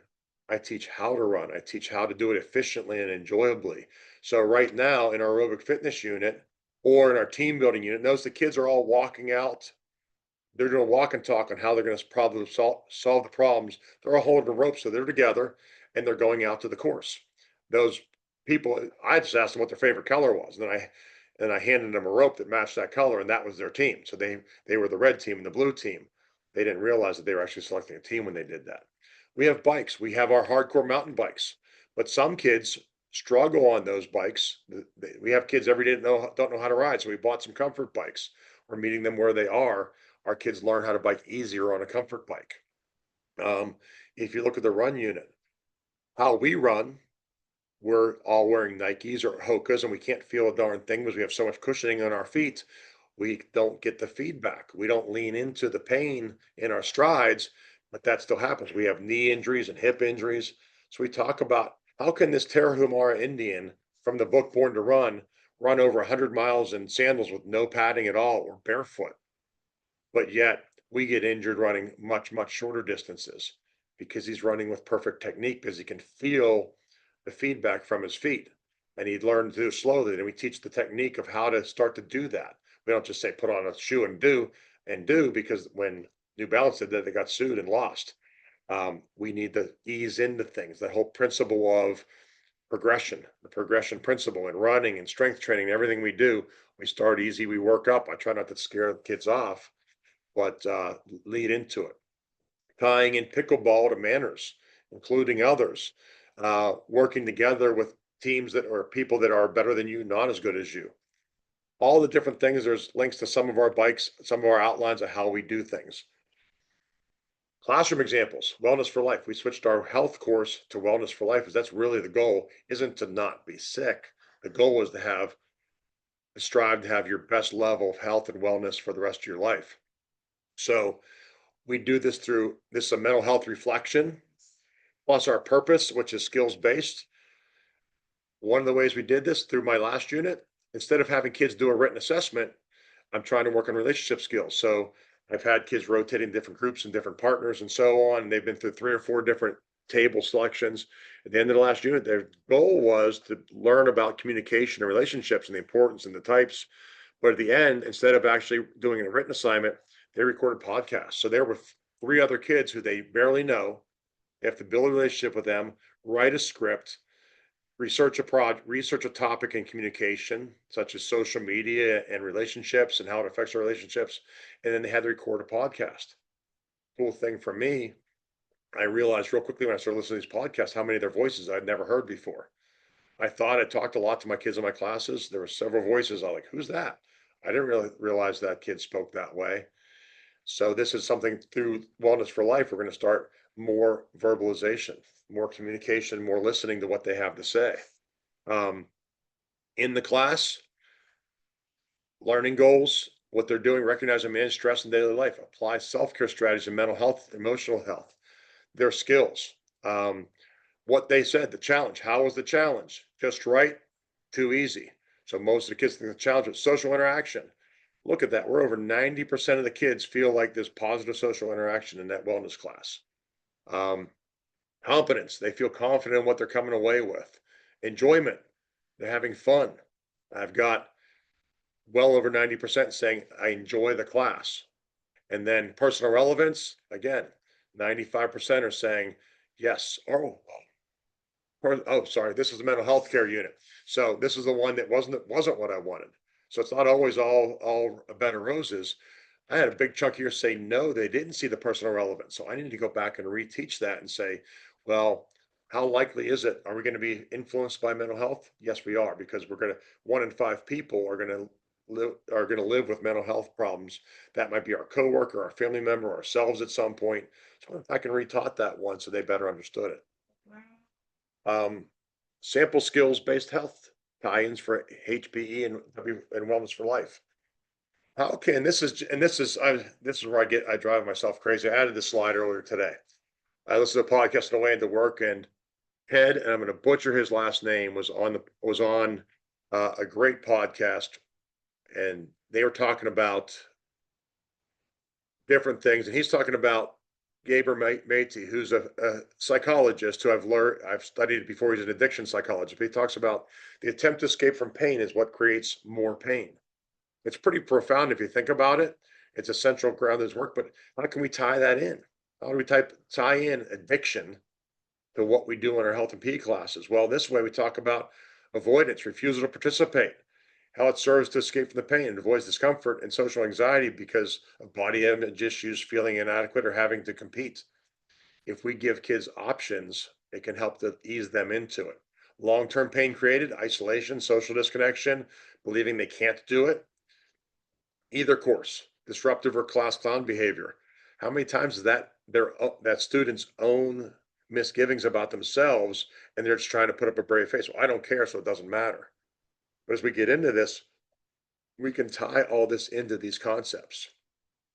I teach how to run. I teach how to do it efficiently and enjoyably. So right now in our aerobic fitness unit or in our team building unit, notice the kids are all walking out. They're doing a walk and talk on how they're going to problem solve the problems. They're all holding the rope, so they're together and they're going out to the course. Those people, I just asked them what their favorite color was, and I handed them a rope that matched that color, and that was their team. So they were the red team and the blue team. They didn't realize that they were actually selecting a team when they did that. We have bikes. We have our hardcore mountain bikes, but some kids struggle on those bikes. We have kids every day that don't know how to ride, so we bought some comfort bikes. We're meeting them where they are. our kids learn how to bike easier on a comfort bike. Um, if you look at the run unit, how we run, we're all wearing Nikes or Hokas and we can't feel a darn thing because we have so much cushioning on our feet. We don't get the feedback. We don't lean into the pain in our strides, but that still happens. We have knee injuries and hip injuries. So we talk about how can this Tarahumara Indian from the book Born to run over 100 miles in sandals with no padding at all or barefoot, but yet we get injured running much, much shorter distances because he's running with perfect technique because he can feel the feedback from his feet and he'd learn to do it slowly. And we teach the technique of how to start to do that. We don't just say put on a shoe and do because when New Balance did that, they got sued and lost. We need to ease into things. The whole principle of progression, the progression principle in running and strength training, everything we do, we start easy, we work up. I try not to scare the kids off, but lead into it. Tying in pickleball to manners, including others, working together with teams that are people that are better than you, not as good as you. All the different things. There's links to some of our bikes, some of our outlines of how we do things. Classroom examples, wellness for life. We switched our health course to wellness for life because that's really the goal, isn't to not be sick. The goal is to strive to have your best level of health and wellness for the rest of your life. So we do this through this a mental health reflection, plus our purpose, which is skills based. One of the ways we did this through my last unit, instead of having kids do a written assessment, I'm trying to work on relationship skills. So I've had kids rotating different groups and different partners and so on. And they've been through 3 or 4 different table selections. At the end of the last unit, their goal was to learn about communication and relationships and the importance and the types. But at the end, instead of actually doing a written assignment, they recorded podcasts. So there were 3 other kids who they barely know. They have to build a relationship with them, write a script, research a topic in communication, such as social media and relationships and how it affects our relationships. And then they had to record a podcast. Cool thing for me, I realized real quickly when I started listening to these podcasts, how many of their voices I'd never heard before. I thought I talked a lot to my kids in my classes. There were several voices. I was like, who's that? I didn't really realize that kid spoke that way. So this is something through Wellness for Life. We're going to start more verbalization, more communication, more listening to what they have to say. Um, in the class, learning goals, what they're doing, recognize and manage stress in daily life, apply self-care strategies and mental health, emotional health, their skills. What they said, the challenge, how was the challenge? Just right, too easy. So most of the kids think the challenge is social interaction. Look at that. We're over 90% of the kids feel like there's positive social interaction in that wellness class. Um, Competence, they feel confident in what they're coming away with. Enjoyment, they're having fun. I've got well over 90% saying I enjoy the class. And then personal relevance, again, 95% are saying yes. Sorry, this is the mental health care unit. So this is the one that wasn't what I wanted. So it's not always all a bed of roses. I had a big chunk here say no, they didn't see the personal relevance. So I need to go back and reteach that and say, well, how likely is it? Are we going to be influenced by mental health? Yes, we are, because 1 in 5 people are going to live with mental health problems. That might be our coworker, our family member, ourselves at some point. So if I can retaught that one so they better understood it. Um, Sample skills based health tie-ins for HPE and Wellness for Life. How can this is where I drive myself crazy. I added this slide earlier today. I listened to a podcast on the way into work, and Ted, and I'm going to butcher his last name, was on a great podcast, and they were talking about different things, and he's talking about Gaber Matey, who's a psychologist who I've studied before. He's an addiction psychologist, but he talks about the attempt to escape from pain is what creates more pain. It's pretty profound if you think about it. It's a central ground of his work, but how can we tie that in? How do we tie in addiction to what we do in our health and PE classes? Well, this way we talk about avoidance, refusal to participate, how it serves to escape from the pain and avoids discomfort and social anxiety because of body image issues, feeling inadequate, or having to compete. If we give kids options, it can help to ease them into it. Long-term pain created, isolation, social disconnection, believing they can't do it. Either course, disruptive or class clown behavior. How many times is that that students own misgivings about themselves and they're just trying to put up a brave face? Well, I don't care, so it doesn't matter. But as we get into this, we can tie all this into these concepts.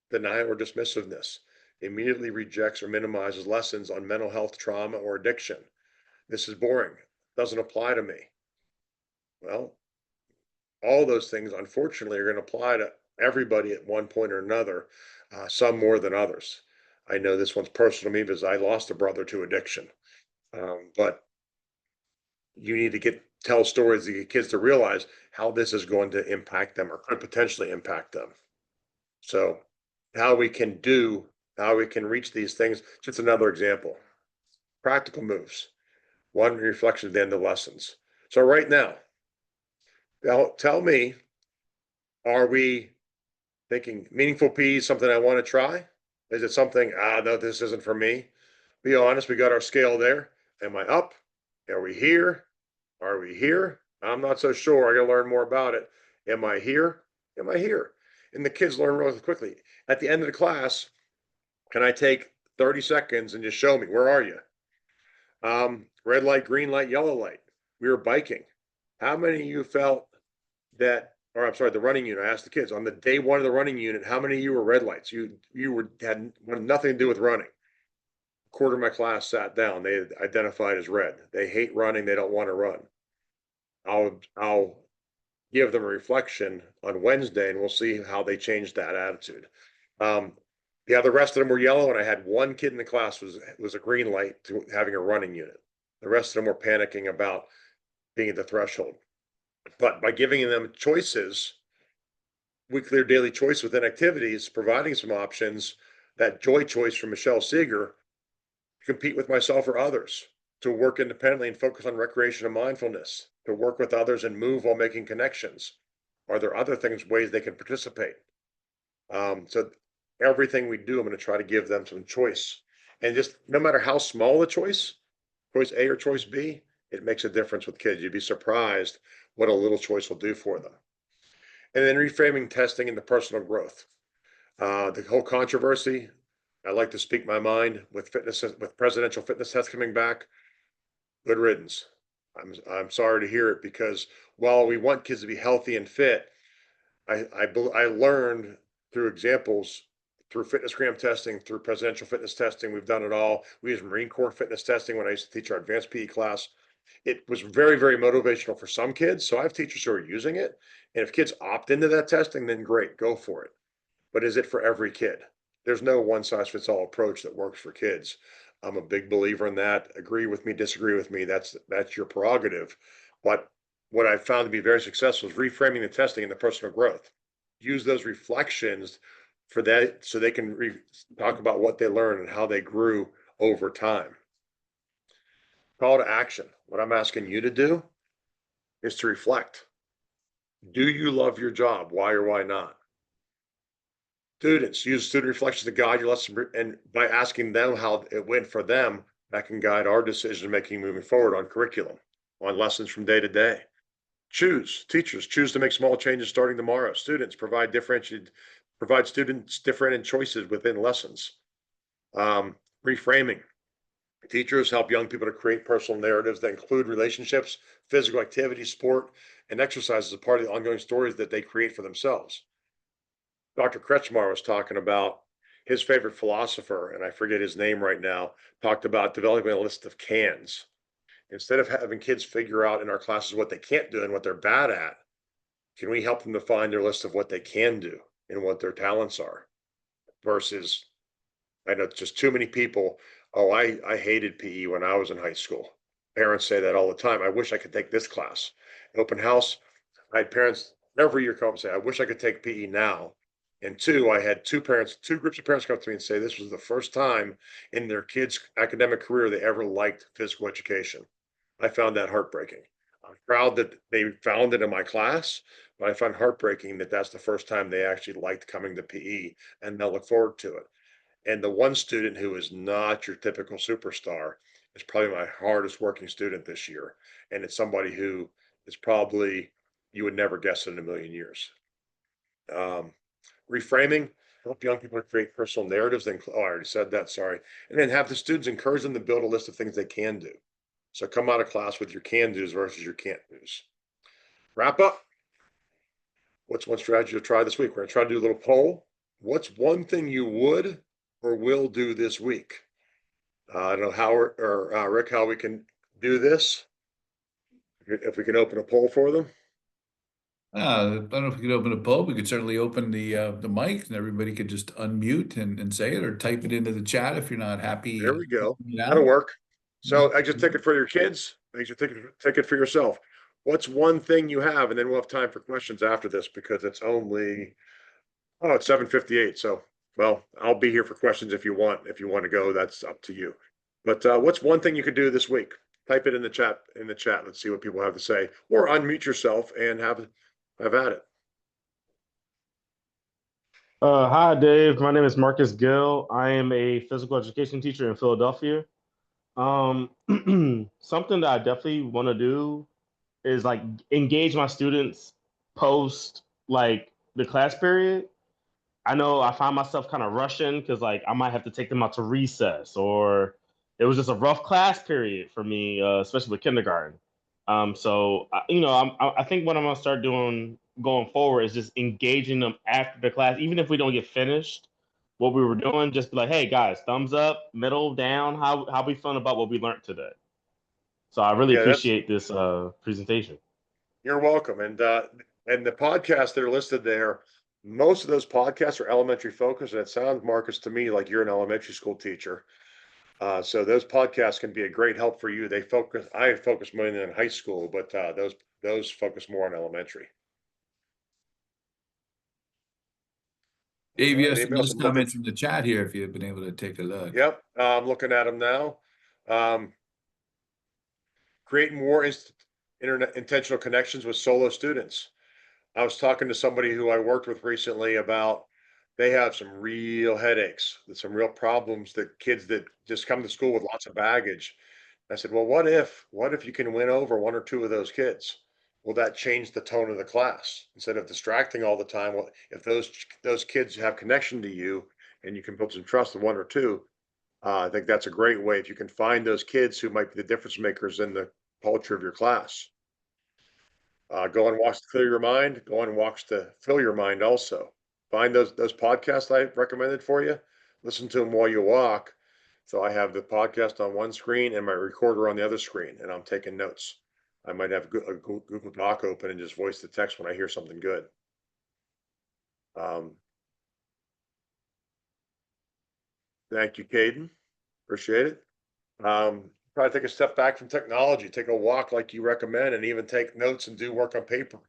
Denial or dismissiveness immediately rejects or minimizes lessons on mental health, trauma, or addiction. This is boring. Doesn't apply to me. Well, all those things, unfortunately, are going to apply to everybody at one point or another, some more than others. I know this one's personal to me because I lost a brother to addiction. But you need to tell stories to get kids to realize how this is going to impact them or could potentially impact them. So how we can reach these things, just another example. Practical moves. One reflection at the end of lessons. So right now, tell me, are we thinking meaningful PE is something I want to try? Is it something, no, this isn't for me? Be honest, we got our scale there. Am I up? Are we here? Are we here? I'm not so sure. I got to learn more about it. Am I here? Am I here? And the kids learn really quickly. At the end of the class, can I take 30 seconds and just show me, where are you? Red light, green light, yellow light. We were biking. How many of you felt that, or I'm sorry, the running unit? I asked the kids on the day one of the running unit, how many of you were red lights? You had nothing to do with running. A quarter of my class sat down. They identified as red. They hate running. They don't want to run. I'll give them a reflection on Wednesday, and we'll see how they change that attitude. Yeah, the rest of them were yellow, and I had one kid in the class was a green light to having a running unit. The rest of them were panicking about being at the threshold. But by giving them choices, weekly or daily choice within activities, providing some options, that joy choice from Michelle Seeger, to compete with myself or others, to work independently and focus on recreation and mindfulness, to work with others and move while making connections. Are there other things, ways they can participate? So everything we do, I'm going to try to give them some choice. And just no matter how small the choice A or choice B, it makes a difference with kids. You'd be surprised what a little choice will do for them. And then reframing testing into personal growth. The whole controversy, I like to speak my mind with presidential fitness tests coming back. Good riddance. I'm sorry to hear it, because while we want kids to be healthy and fit, I learned through examples, through fitnessgram testing, through presidential fitness testing. We've done it all. We use Marine Corps fitness testing when I used to teach our advanced PE class. It was very, very motivational for some kids. So I have teachers who are using it. And if kids opt into that testing, then great, go for it. But is it for every kid? There's no one size fits all approach that works for kids. I'm a big believer in that. Agree with me, disagree with me. That's your prerogative. But what I've found to be very successful is reframing the testing into personal growth. Use those reflections for that, so they can talk about what they learned and how they grew over time. Call to action. What I'm asking you to do is to reflect. Do you love your job? Why or why not? Students, use student reflections to guide your lesson, and by asking them how it went for them, that can guide our decision making moving forward on curriculum, on lessons from day to day. Teachers choose to make small changes starting tomorrow. Students provide students different choices within lessons. Reframing. Teachers help young people to create personal narratives that include relationships, physical activity, sport, and exercise as a part of the ongoing stories that they create for themselves. Dr. Kretschmar was talking about his favorite philosopher, and I forget his name right now, talked about developing a list of cans. Instead of having kids figure out in our classes what they can't do and what they're bad at, can we help them to find their list of what they can do and what their talents are? Versus, I know just too many people, oh, I hated PE when I was in high school. Parents say that all the time. I wish I could take this class. Open house, I had parents every year come and say, I wish I could take PE now. And two, I had two groups of parents come to me and say this was the first time in their kids' academic career they ever liked physical education. I found that heartbreaking. I'm proud that they found it in my class, but I find heartbreaking that that's the first time they actually liked coming to PE, and they'll look forward to it. And the one student who is not your typical superstar is probably my hardest working student this year. And it's somebody who is probably, you would never guess it in a million years. Um, Reframing, help young people create personal narratives. Then, oh, I already said that. Sorry. And then have the students encourage them to build a list of things they can do. So come out of class with your can do's versus your can't do's. Wrap up. What's one strategy to try this week? We're going to try to do a little poll. What's one thing you would or will do this week? I don't know how or Rick, how we can do this. If we can open a poll for them. I don't know if we could open a poll. We could certainly open the mic and everybody could just unmute and say it or type it into the chat if you're not happy. There we go. That'll Now. work. So I just take it for your kids. I should take it for yourself. What's one thing you have? And then we'll have time for questions after this because it's only, oh, it's 7:58. So, well, I'll be here for questions if you want. If you want to go, that's up to you. But what's one thing you could do this week? Type it in the chat. Let's see what people have to say, or unmute yourself and have at it. Hi, Dave. My name is Marcus Gill. I am a physical education teacher in Philadelphia. Something that I definitely want to do is like engage my students post like the class period. I know I find myself kind of rushing because like I might have to take them out to recess, or it was just a rough class period for me, especially with kindergarten. So I think what I'm gonna start doing going forward is just engaging them after the class, even if we don't get finished what we were doing. Just be like, hey guys, thumbs up, middle, down. How we feeling about what we learned today? So I really Yeah, that's appreciate this presentation. You're welcome. And the podcasts that are listed there, most of those podcasts are elementary focused. And it sounds, Marcus, to me like you're an elementary school teacher. So those podcasts can be a great help for you. I focus mainly on high school, but those focus more on elementary. Dave, All right, yes, anybody else? those I'm looking. comments in the chat here if you've been able to take a look. Yep, I'm looking at them now. Create more internet intentional connections with solo students. I was talking to somebody who I worked with recently about they have some real headaches, some real problems that kids that just come to school with lots of baggage. I said, well, what if you can win over one or two of those kids? Will that change the tone of the class instead of distracting all the time? Well, if those kids have connection to you and you can build some trust with one or two, I think that's a great way. If you can find those kids who might be the difference makers in the culture of your class. Go on walks to clear your mind. Go on walks to fill your mind also. Find those podcasts I recommended for you. Listen to them while you walk. So I have the podcast on one screen and my recorder on the other screen, and I'm taking notes. I might have a Google Doc open and just voice the text when I hear something good. Thank you, Caden. Appreciate it. Try to take a step back from technology, take a walk like you recommend, and even take notes and do work on paper.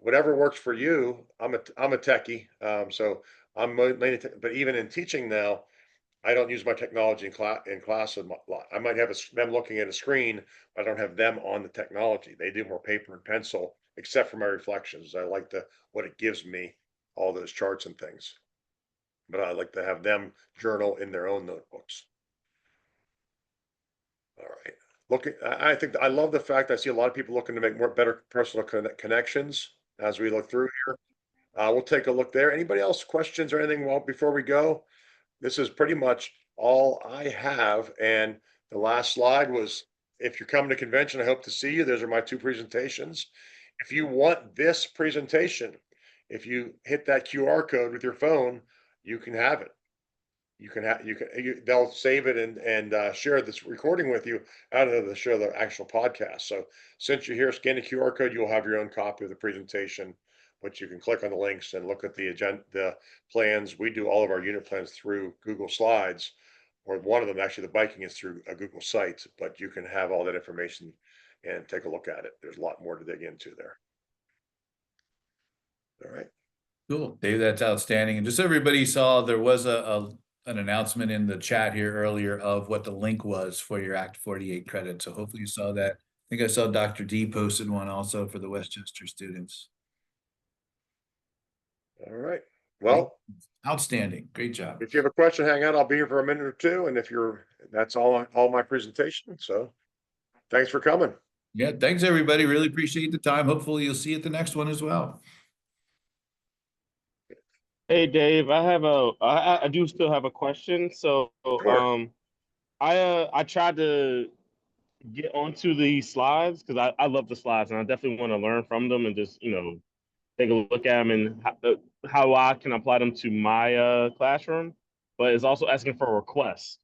Whatever works for you. I'm a techie, so I'm mainly. But even in teaching now, I don't use my technology in class a lot. I might have them looking at a screen, but I don't have them on the technology. They do more paper and pencil, except for my reflections. I like what it gives me, all those charts and things. But I like to have them journal in their own notebooks. All right. I think I love the fact I see a lot of people looking to make better personal connections as we look through here. We'll take a look there. Anybody else questions or anything before we go? This is pretty much all I have. And the last slide was, if you're coming to convention, I hope to see you. Those are my two presentations. If you want this presentation, if you hit that QR code with your phone, you can have it. They'll save it and share this recording with you out of the show, the actual podcast. So since you're here, scan the QR code, you'll have your own copy of the presentation, but you can click on the links and look at the agenda, the plans. We do all of our unit plans through Google Slides, or one of them, actually, the biking is through a Google Site, but you can have all that information and take a look at it. There's a lot more to dig into there. All right. Cool, Dave, that's outstanding. And just so everybody saw, there was an announcement in the chat here earlier of what the link was for your Act 48 credit. So hopefully you saw that. I think I saw Dr. D posted one also for the Westchester students. All right. Well, outstanding. Great job. If you have a question, hang out. I'll be here for a minute or two. And that's all my presentation. So thanks for coming. Yeah, thanks everybody. Really appreciate the time. Hopefully you'll see you at the next one as well. Hey Dave, I do still have a question. So Sure. I tried to get onto the slides because I love the slides and I definitely want to learn from them and just take a look at them and how I can apply them to my classroom. But it's also asking for a request.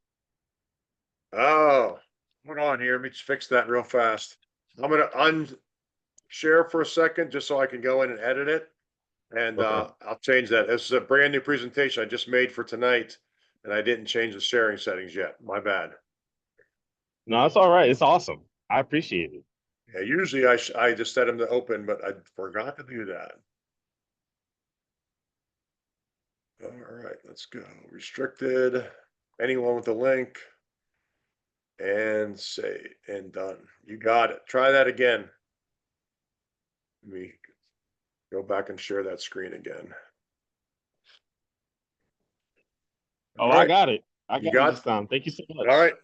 Oh, hold on here. Let me just fix that real fast. I'm gonna unshare for a second just so I can go in and edit it. And Okay. I'll change that. This is a brand new presentation I just made for tonight, and I didn't change the sharing settings yet. My bad. No, it's all right. It's awesome. I appreciate it. Yeah, usually I just set them to open, but I forgot to do that. All right, let's go. Restricted. Anyone with a link. And say and done. You got it. Try that again. Let me go back and share that screen again. Oh, All I right, got it. I you got it got. this time. Thank you so All much. right.